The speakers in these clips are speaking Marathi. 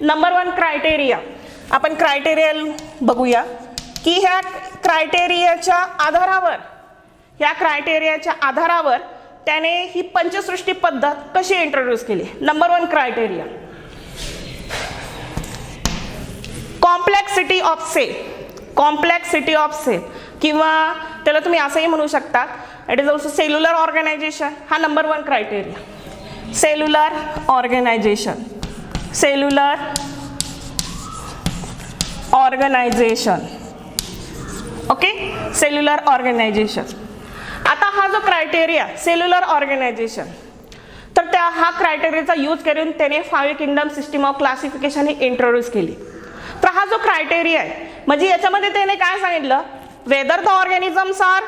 Number 1 criteria. आपण क्रायटेरिया बघूया की ह्या क्रायटेरियाच्या आधारावर त्याने ही पंचसृष्टी पद्धत कशी इंट्रोड्यूस केली. Number 1 criteria, complexity of cell किंवा त्याला तुम्ही असंही म्हणू शकता it is also cellular organisation. हा number 1 criteria. Cellular organisation. Okay, cellular organisation. आता हा जो क्रायटेरिया सेल्युलर ऑर्गनायझेशन, तर हा क्रायटेरियाचा यूज करून त्याने 5 किंगडम सिस्टीम ऑफ क्लासिफिकेशन ही इंट्रोड्यूस केली. तर हा जो क्रायटेरिया आहे म्हणजे याच्यामध्ये त्याने काय सांगितलं, whether the organisms are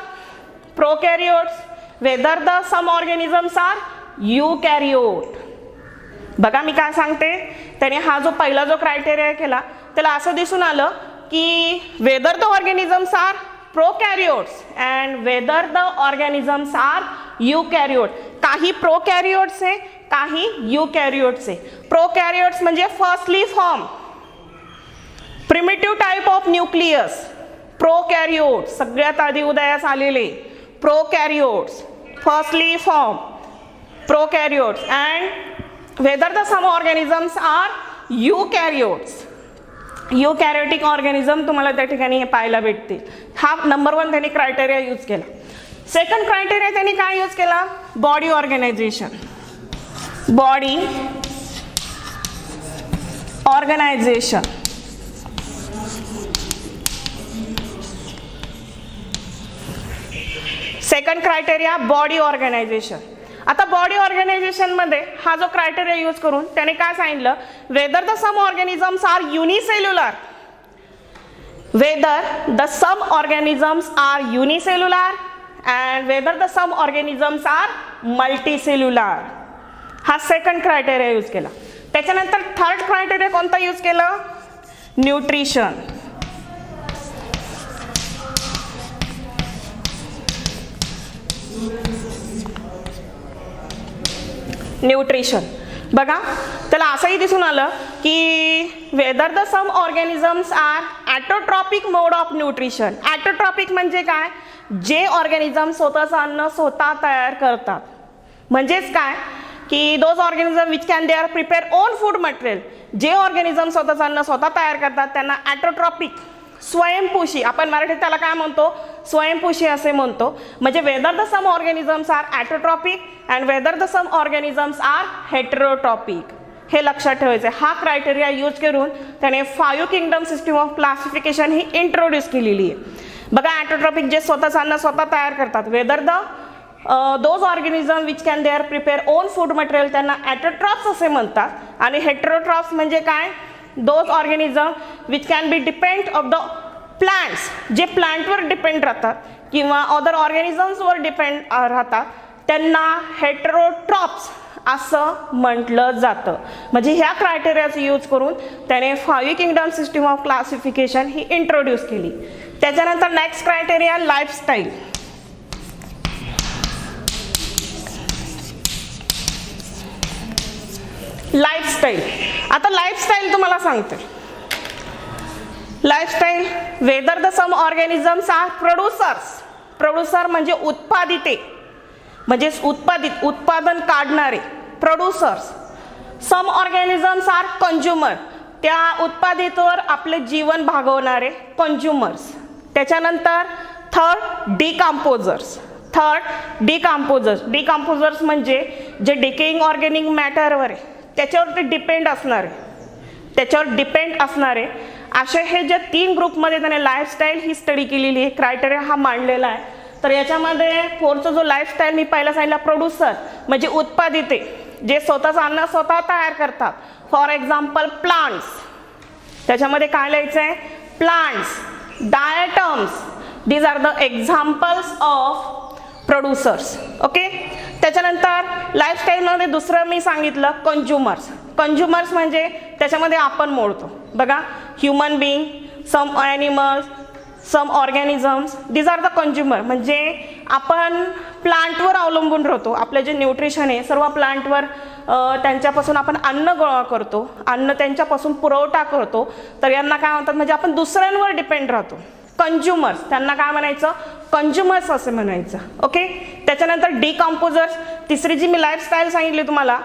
prokaryotes, whether the some organisms are eukaryote. बघा मी काय सांगते, त्याने हा जो पहिला जो क्रायटेरिया केला त्याला असं दिसून आलं की whether the organisms are prokaryotes and whether the organisms are eukaryote. काही प्रोकॅरियोट्स आहे, काही यूकॅरियोट्स आहे. प्रोकॅरियोट्स म्हणजे firstly form primitive type of nucleus. Prokaryotes सगळ्यात आधी उदयास आलेले prokaryotes, firstly form prokaryotes and whether the some organisms are eukaryotes. Eukaryotic organism तुम्हाला त्या ठिकाणी हे पाहायला भेटते. हा नंबर 1 त्यांनी क्रायटेरिया यूज केला. सेकंड क्रायटेरिया त्यांनी काय यूज केला, body organisation. Body organisation. Second criteria body organisation. आता बॉडी ऑर्गनायझेशन मध्ये हा जो क्रायटेरिया यूज करून त्याने काय सांगितलं, whether the some organisms are unicellular, whether the some organisms are unicellular and whether the some organisms are multicellular. हा सेकंड क्रायटेरिया यूज केला. त्याच्यानंतर थर्ड क्रायटेरिया कोणता यूज केला, न्यूट्रिशन. न्यूट्रिशन बघा त्याला असंही दिसून आलं की whether the some organisms are autotrophic mode of nutrition. Autotrophic म्हणजे काय, जे ऑर्गॅनिझम स्वतःचं अन्न स्वतः तयार करतात. म्हणजेच काय की those organism which can they are prepare own food material. जे ऑर्गॅनिझम स्वतःचं अन्न स्वतः तयार करतात त्यांना ॲटोट्रॉपिक, स्वयंपोषी, आपण मराठीत त्याला काय म्हणतो, स्वयंपोषी असे म्हणतो. म्हणजे whether the some organisms are autotrophic and whether the some organisms are heterotrophic. हे लक्षात ठेवायचं. हा क्रायटेरिया यूज करून त्याने 5 किंगडम सिस्टीम ऑफ क्लासिफिकेशन ही इंट्रोड्यूस केलेली आहे. बघा ॲटोट्रॉपिक जे स्वतःचं अन्न स्वतः तयार करतात, whether the those organism which can they are prepare own food material त्यांना ॲटोट्रॉप्स असे म्हणतात. आणि हेटेरोट्रॉप्स म्हणजे काय, those organism which can B depend of the plants, जे प्लांटवर डिपेंड राहतात किंवा अदर ऑर्गॅनिझम्सवर डिपेंड राहतात त्यांना हेटेरोट्रॉप्स असं म्हटलं जातं. म्हणजे ह्या क्रायटेरियाचा यूज करून त्याने 5 किंगडम सिस्टीम ऑफ क्लासिफिकेशन ही इंट्रोड्यूस केली. त्याच्यानंतर नेक्स्ट क्रायटेरिया लाईफस्टाईल. लाईफस्टाईल. आता लाईफस्टाईल तुम्हाला सांगते. Lifestyle, whether the some organisms are producers. Producer म्हणजे उत्पादिते, म्हणजे उत्पादन काढणारे producers. Some organisms are consumer, त्या उत्पादितवर आपले जीवन भागवणारे कंझ्युमर्स. त्याच्यानंतर थर्ड डिकम्पोजर्स. डिकम्पोजर्स म्हणजे जे डिकेइंग ऑर्गॅनिक मॅटरवर आहे त्याच्यावर ते डिपेंड असणारे असे हे जे 3 ग्रुपमध्ये त्याने लाईफस्टाईल ही स्टडी केलेली आहे, क्रायटेरिया हा मांडलेला आहे. तर याच्यामध्ये 4चा जो लाईफस्टाईल मी पहिला सांगितला, प्रोड्युसर म्हणजे उत्पादिते, जे स्वतःचं अन्न स्वतः तयार करतात. For example plants. त्याच्यामध्ये काय लिहायचं आहे, plants, diatoms, these are the examples of producers. Okay. त्याच्यानंतर लाईफस्टाईलमध्ये दुसरं मी सांगितलं कंझ्युमर्स. कंझ्युमर्स म्हणजे त्याच्यामध्ये आपण मोडतो बघा, human being, some animals, some organisms, these are the consumer. म्हणजे आपण प्लांटवर अवलंबून राहतो. आपले जे न्यूट्रिशन आहे सर्व प्लांटवर, त्यांच्यापासून आपण अन्न गोळा करतो, अन्न त्यांच्यापासून पुरवठा करतो. तर यांना काय म्हणतात, म्हणजे आपण दुसऱ्यांवर डिपेंड राहतो. कंझ्युमर्स, त्यांना काय म्हणायचं, कंझ्युमर्स असे म्हणायचं. ओके. त्याच्यानंतर डिकम्पोजर्स, तिसरी जी मी लाईफस्टाईल सांगितली तुम्हाला,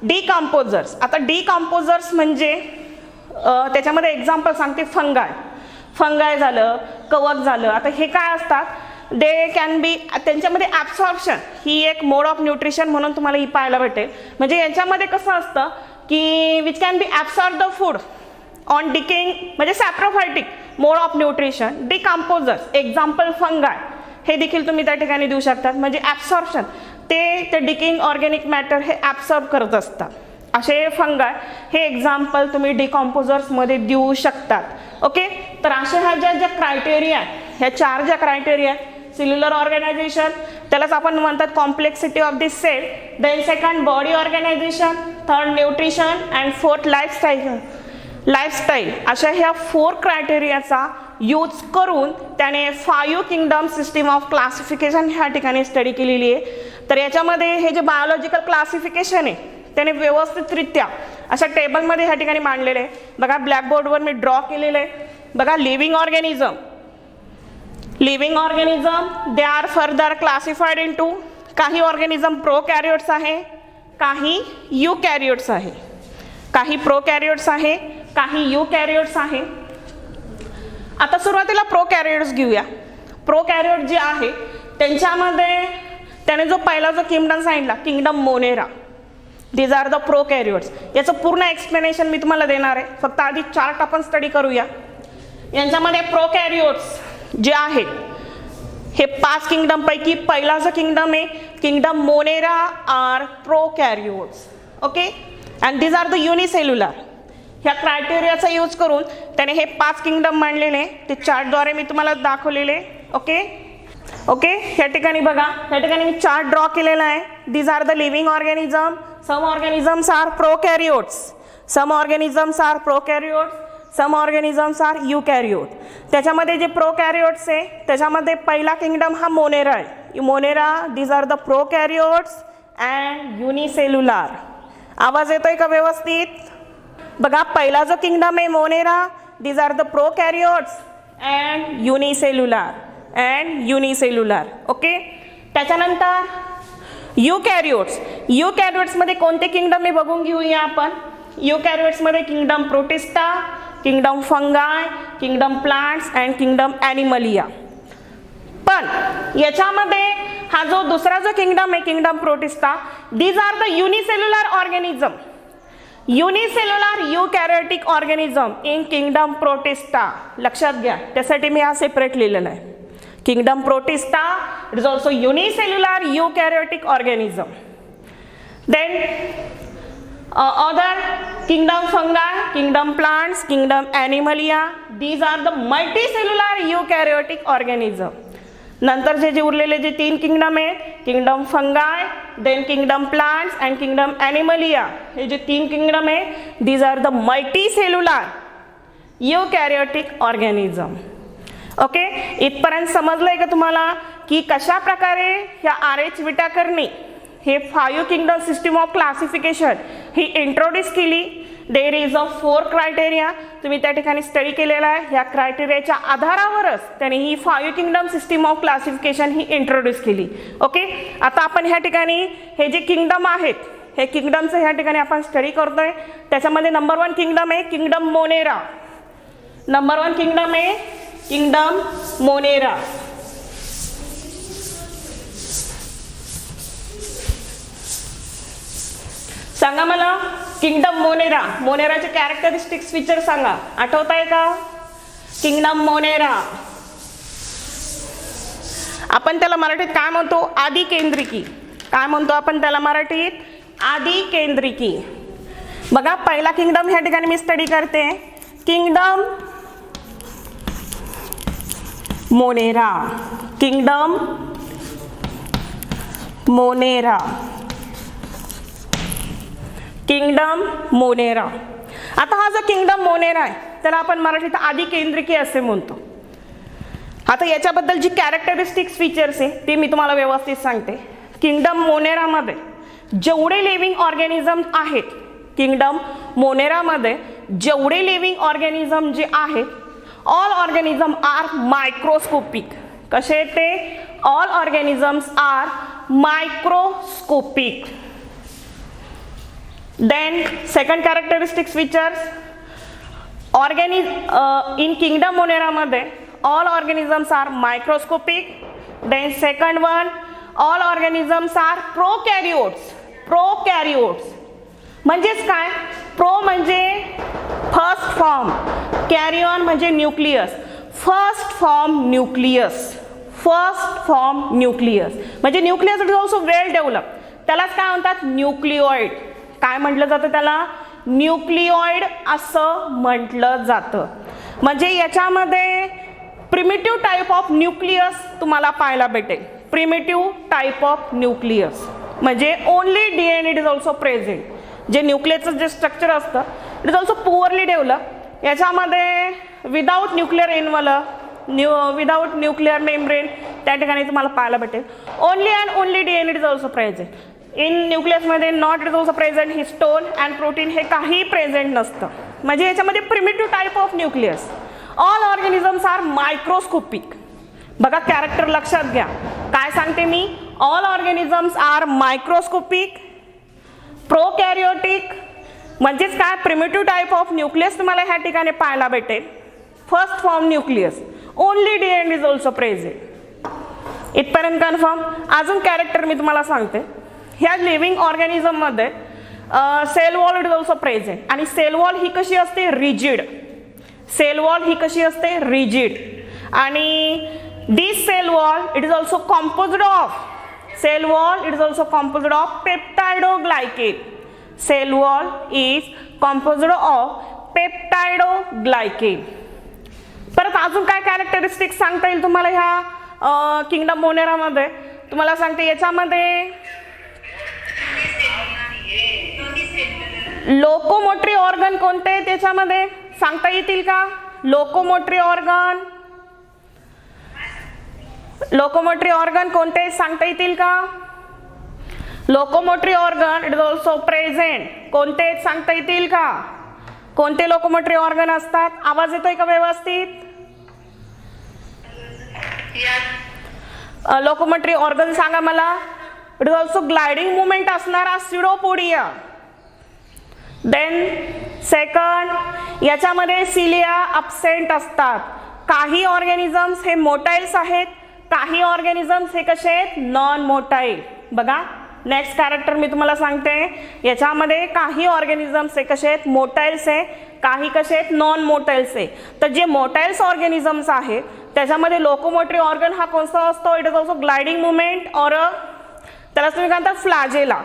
डिकम्पोजर्स. आता डिकम्पोजर्स म्हणजे त्याच्यामध्ये एक्झाम्पल सांगते, फंगाय झालं, कवक झालं. आता हे काय असतात, दे कॅन बी, त्यांच्यामध्ये ॲब्सॉर्प्शन ही एक मोड ऑफ न्यूट्रिशन म्हणून तुम्हाला ही पाहायला भेटेल. म्हणजे याच्यामध्ये कसं असतं की which can be absorb the food on decaying, म्हणजे saprophytic mode of nutrition. Decomposers example fungi, हे देखील तुम्ही त्या ठिकाणी देऊ शकतात. म्हणजे ॲब्सॉर्प्शन, ते डिकेइंग ऑर्गॅनिक मॅटर हे ॲब्सॉर्ब करत असतात. असे फंगाय हे एक्झाम्पल तुम्ही डिकम्पोजर्समध्ये देऊ शकतात. ओके. तर अशा ह्या ज्या क्रायटेरिया आहेत, ह्या 4 ज्या क्रायटेरिया आहेत, सेल्युलर ऑर्गॅनायझेशन, त्यालाच आपण म्हणतात complexity of this cell, then second body organisation, third nutrition and fourth lifestyle. अशा ह्या 4 क्रायटेरियाचा यूज करून त्याने 5 किंगडम सिस्टीम ऑफ क्लासिफिकेशन ह्या ठिकाणी स्टडी केलेली आहे. तर याच्यामध्ये हे जे बायोलॉजिकल क्लासिफिकेशन आहे त्याने व्यवस्थितरित्या अशा टेबलमध्ये ह्या ठिकाणी मांडलेले आहे. बघा ब्लॅकबोर्डवर मी ड्रॉ केलेलं आहे. बघा living organism they are further classified into, काही ऑर्गॅनिझम प्रोकॅरियोट्स आहे, काही यूकॅरियोट्स आहे, काही प्रोकॅरियोट्स आहे, काही यूकॅरियोट्स आहे. आता सुरुवातीला प्रोकॅरियोट्स घेऊया. प्रोकॅरियोट जे आहे त्यांच्यामध्ये त्याने जो पहिला जो किंगडम सांगितला, kingdom monera, these are the prokaryotes. याचं पूर्ण एक्सप्लेनेशन मी तुम्हाला देणार आहे. फक्त आधी चार्ट आपण स्टडी करूया. यांच्यामध्ये प्रोकॅरियोट्स जे आहेत हे 5 किंगडम पैकी पहिला जो किंगडम आहे, kingdom monera are prokaryotes. Okay. And these are the unicellular. ह्या क्रायटेरियाचा यूज करून त्याने हे 5 किंगडम मांडलेले, ते चार्टद्वारे मी तुम्हाला दाखवलेले. ओके. ह्या ठिकाणी बघा, ह्या ठिकाणी मी चार्ट ड्रॉ केलेला आहे. These are the living organism, some organisms are prokaryotes, some organisms are prokaryotes, some organisms are eukaryote. त्याच्यामध्ये जे प्रोकॅरियोट्स आहे त्याच्यामध्ये पहिला किंगडम हा मोनेरा आहे. Monera, these are the prokaryotes and unicellular. आवाज येतोय का व्यवस्थित? बघा पहिला जो किंगडम आहे monera, these are the prokaryotes and unicellular. Okay. त्याच्यानंतर यूकॅरियोट्समध्ये कोणते किंगडम आहे बघून घेऊया आपण. यूकॅरियोट्समध्ये kingdom protista, kingdom fungi, kingdom plants and kingdom animalia. पण याच्यामध्ये हा जो दुसरा जो किंगडम आहे, kingdom protista, these are the unicellular organism, unicellular eukaryotic organism in kingdom protista. लक्षात घ्या, त्यासाठी मी हा सेपरेट लिहिलेला आहे. Kingdom protista, it is also unicellular eukaryotic organism. Then other kingdom fungi, kingdom plants, kingdom animalia, these are the multicellular eukaryotic organism. नंतर जे उरलेले जे 3 किंगडम आहे, kingdom fungi, then kingdom plants and kingdom animalia, हे जे 3 किंगडम आहे, these are the multicellular eukaryotic organism. Okay. इथपर्यंत समजलंय का तुम्हाला की कशा प्रकारे ह्या RH विटाकरनी हे 5 किंगडम सिस्टीम ऑफ क्लासिफिकेशन ही इंट्रोड्यूस केली. देर इज अ 4 क्रायटेरिया, तुम्ही त्या ठिकाणी स्टडी केलेला आहे. ह्या क्रायटेरियाच्या आधारावरच त्याने ही 5 किंगडम सिस्टीम ऑफ क्लासिफिकेशन ही इंट्रोड्यूस केली. ओके. आता आपण ह्या ठिकाणी हे जे किंगडम आहेत, हे किंगडमचं ह्या ठिकाणी आपण स्टडी करतोय. त्याच्यामध्ये नंबर 1 किंगडम आहे किंगडम मोनेरा. नंबर 1 किंगडम आहे किंगडम मोनेरा. सांगा मला किंगडम मोनेराचे कॅरेक्टरिस्टिक्स फीचर सांगा. आठवत आहे का? किंगडम मोनेरा आपण त्याला मराठीत काय म्हणतो? आदिकेंद्रिकी. काय म्हणतो आपण त्याला मराठीत? आदिकेंद्रिकी. बघा पहिला किंगडम ह्या ठिकाणी मी स्टडी करते, kingdom Monera. Kingdom Monera, kingdom Monera. आता हा जो किंगडम मोनेरा आहे त्याला आपण मराठीत आदिकेंद्रिकी असे म्हणतो. आता याच्याबद्दल जी कॅरेक्टरिस्टिक्स फीचर्स आहे ते मी तुम्हाला व्यवस्थित सांगते. किंगडम मोनेरामध्ये जेवढे लिव्हिंग ऑर्गॅनिझम आहेत, किंगडम मोनेरामध्ये जेवढे लिव्हिंग ऑर्गॅनिझम जे आहेत, ऑल ऑर्गॅनिझम आर मायक्रोस्कोपिक. कसे ते? All organisms are microscopic. Then second characteristics features, in kingdom monera मध्ये all organisms are microscopic. Then second one, all organisms are prokaryotes. म्हणजेच काय? प्रो म्हणजे फर्स्ट फॉर्म, कॅरियॉन म्हणजे न्यूक्लियस. फर्स्ट फॉर्म न्यूक्लियस म्हणजे nucleus is also well develop. त्यालाच काय म्हणतात? न्यूक्लिओइड. काय म्हटलं जातं त्याला? न्यूक्लिओइड असं म्हटलं जातं. म्हणजे याच्यामध्ये प्रिमिटिव्ह टाईप ऑफ न्यूक्लियस तुम्हाला पाहायला भेटेल. प्रिमिटिव्ह टाईप ऑफ न्यूक्लियस म्हणजे only DNA it is also present. जे न्यूक्लियसचं जे स्ट्रक्चर असतं it is also poorly develop. याच्यामध्ये without nuclear envelope, without nuclear membrane त्या ठिकाणी तुम्हाला पाहायला भेटेल. Only and only DNA it is also present. In न्यूक्लियसमध्ये not it is also present histone and protein हे काही प्रेझेंट नसतं. म्हणजे याच्यामध्ये primitive type of nucleus. All organisms are microscopic. बघा कॅरेक्टर लक्षात घ्या. काय सांगते मी? ऑल ऑर्गॅनिझम्स आर मायक्रोस्कोपिक, प्रोकॅरियोटिक म्हणजेच काय? प्रिमिटिव्ह टाईप ऑफ न्यूक्लियस तुम्हाला ह्या ठिकाणी पाहायला भेटेल. First form nucleus, only DNA is also present. इथपर्यंत कन्फर्म. अजून कॅरेक्टर मी तुम्हाला सांगते. ह्या लिव्हिंग ऑर्गॅनिझममध्ये cell wall it is also present. आणि सेल वॉल ही कशी असते? रिजिड. सेल वॉल ही कशी असते? रिजिड. आणि this cell wall it is also composed of, cell wall it is also composed of peptidoglycan. Cell wall is composed of peptidoglycan. परत अजून काय कॅरेक्टरिस्टिक्स सांगता येईल तुम्हाला ह्या किंगडम मोनेरामध्ये? तुम्हाला सांगते याच्यामध्ये लोकोमोटरी ऑर्गन कोणते त्याच्यामध्ये सांगता येतील का? लोकोमोटरी ऑर्गन कोणते सांगता येतील का? Locomotory organ it is also present. कोणते सांगता येतील का? कोणते लोकोमोटरी ऑर्गन असतात? आवाज येतोय का व्यवस्थित? लोकोमोटरी ऑर्गन सांगा मला. It is also gliding movement असणारा स्युडोपोडिया. देन सेकंड, याच्यामध्ये सिलिया अब्सेंट असतात. काही ऑर्गॅनिझम्स हे मोटाइल्स आहेत, काही ऑर्गॅनिझम्स हे कसे आहेत? Non motile. बघा नेक्स्ट कॅरेक्टर मी तुम्हाला सांगते. याच्यामध्ये काही ऑर्गॅनिझम्स हे कसे आहेत? मोटाइल्स आहे, काही कसे आहेत? नॉन मोटाइल्स आहे. तर जे मोटाइल्स ऑर्गॅनिझम्स आहेत त्याच्यामध्ये लोकोमोटरी ऑर्गन हा कोणता असतो? It is also gliding movement और त्याला तुम्ही काय म्हणता? फ्लॅजेला.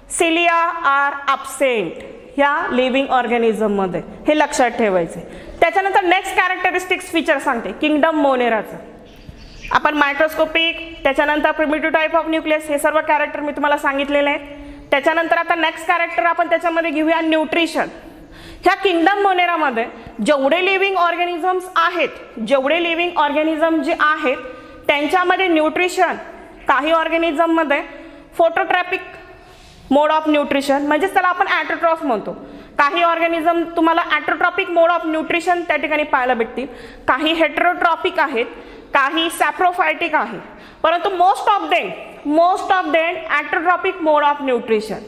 सिलिया आर अब्सेंट ह्या लिव्हिंग ऑर्गॅनिझममध्ये. हे लक्षात ठेवायचे. त्याच्यानंतर नेक्स्ट कॅरेक्टरिस्टिक्स फीचर सांगते किंगडम मोनेराचं. आपण मायक्रोस्कोपिक, त्याच्यानंतर प्रिमिटिव्ह टाईप ऑफ न्यूक्लियस, हे सर्व कॅरेक्टर मी तुम्हाला सांगितलेले आहेत. त्याच्यानंतर आता नेक्स्ट कॅरेक्टर आपण त्याच्यामध्ये घेऊया न्यूट्रिशन. ह्या किंगडम मोनेरामध्ये जेवढे लिव्हिंग ऑर्गॅनिझम्स आहेत, जेवढे लिव्हिंग ऑर्गॅनिझम जे आहेत त्यांच्यामध्ये न्यूट्रिशन, काही ऑर्गॅनिझममध्ये फोटोट्रॉपिक मोड ऑफ न्यूट्रिशन म्हणजेच त्याला आपण ॲटोट्रॉफ म्हणतो. काही ऑर्गॅनिझम तुम्हाला ॲटोट्रॉपिक मोड ऑफ न्यूट्रिशन त्या ठिकाणी पाहायला भेटतील. काही हेटेरोट्रॉपिक आहेत, काही सॅप्रोफायटिक आहे. परंतु most of them autotrophic mode of nutrition.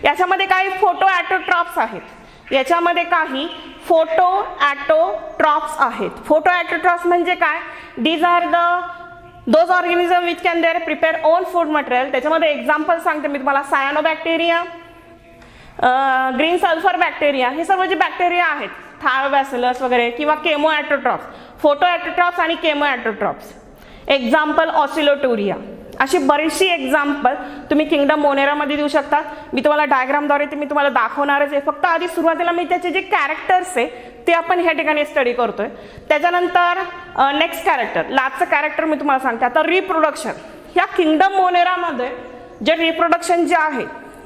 याच्यामध्ये काही फोटो ॲटोट्रॉप्स आहेत, याच्यामध्ये काही फोटो ॲटोट्रॉप्स आहेत. फोटो ॲटोट्रॉप्स म्हणजे काय? These are those organism which can their prepare own food material. त्याच्यामध्ये एक्झाम्पल सांगते मी तुम्हाला. सायनोबॅक्टेरिया, ग्रीन सल्फर बॅक्टेरिया, हे सर्व जे बॅक्टेरिया आहेत, थायोबॅसिलस वगैरे, किंवा केमो ॲटोट्रॉप्स, फोटो ॲटोट्रॉप्स आणि केमो ॲटोट्रॉप्स. एक्झाम्पल ऑसिलोटोरिया. अशी बरीचशी एक्झाम्पल तुम्ही किंगडम मोनेरामध्ये देऊ शकता. मी तुम्हाला डायग्रामद्वारे ते मी तुम्हाला दाखवणारच आहे. फक्त आधी सुरुवातीला मी त्याचे जे कॅरेक्टर्स आहे ते आपण ह्या ठिकाणी स्टडी करतोय. त्याच्यानंतर नेक्स्ट कॅरेक्टर, लास्टचं कॅरेक्टर मी तुम्हाला सांगते. आता रिप्रोडक्शन. ह्या किंगडम मोनेरामध्ये जे रिप्रोडक्शन जे आहे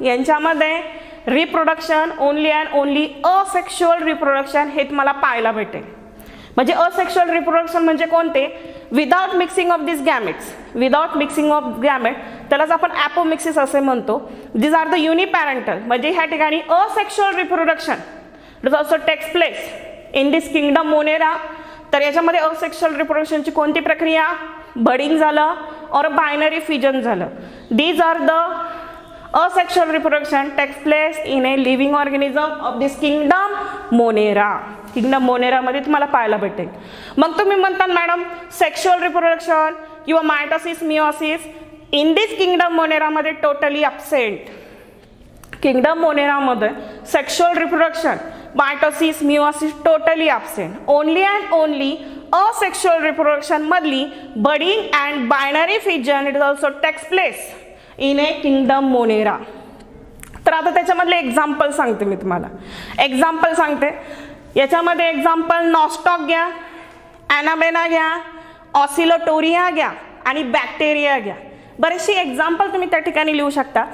यांच्यामध्ये reproduction only and only asexual reproduction हे तुम्हाला पाहायला भेटेल. म्हणजे असेक्शुअल रिप्रोडक्शन म्हणजे कोणते? Without mixing of this gametes, without mixing of gamete, त्यालाच आपण ॲपोमिक्सिस असे म्हणतो. दिस आर द युनिपॅरेंटल, म्हणजे ह्या ठिकाणी asexual reproduction does also takes place in this kingdom Monera. तर याच्यामध्ये असेक्शुअल रिप्रोडक्शनची कोणती प्रक्रिया? बडिंग झालं और बायनरी फिजन झालं. These are the asexual reproduction takes place in a living organism of this kingdom monera. Kingdom monera मध्ये तुम्हाला पाहायला भेटेल. मग तुम्ही म्हणता मॅडम सेक्शुअल रिप्रोडक्शन किंवा mitosis meiosis in this kingdom monera मध्ये टोटली ॲब्सेंट. किंगडम मोनेरा मध्ये sexual reproduction, mitosis meiosis totally absent. Only and only asexual reproduction मधली budding and binary fission it also takes place in a kingdom Monera. तर आता त्याच्यामधले एक्झाम्पल सांगते मी तुम्हाला. एक्झाम्पल सांगते याच्यामध्ये एक्झाम्पल नॉस्टॉक घ्या, ॲनाबेना घ्या, ऑसिलोटोरिया घ्या आणि बॅक्टेरिया घ्या. बरेचशी एक्झाम्पल तुम्ही त्या ठिकाणी लिहू शकता.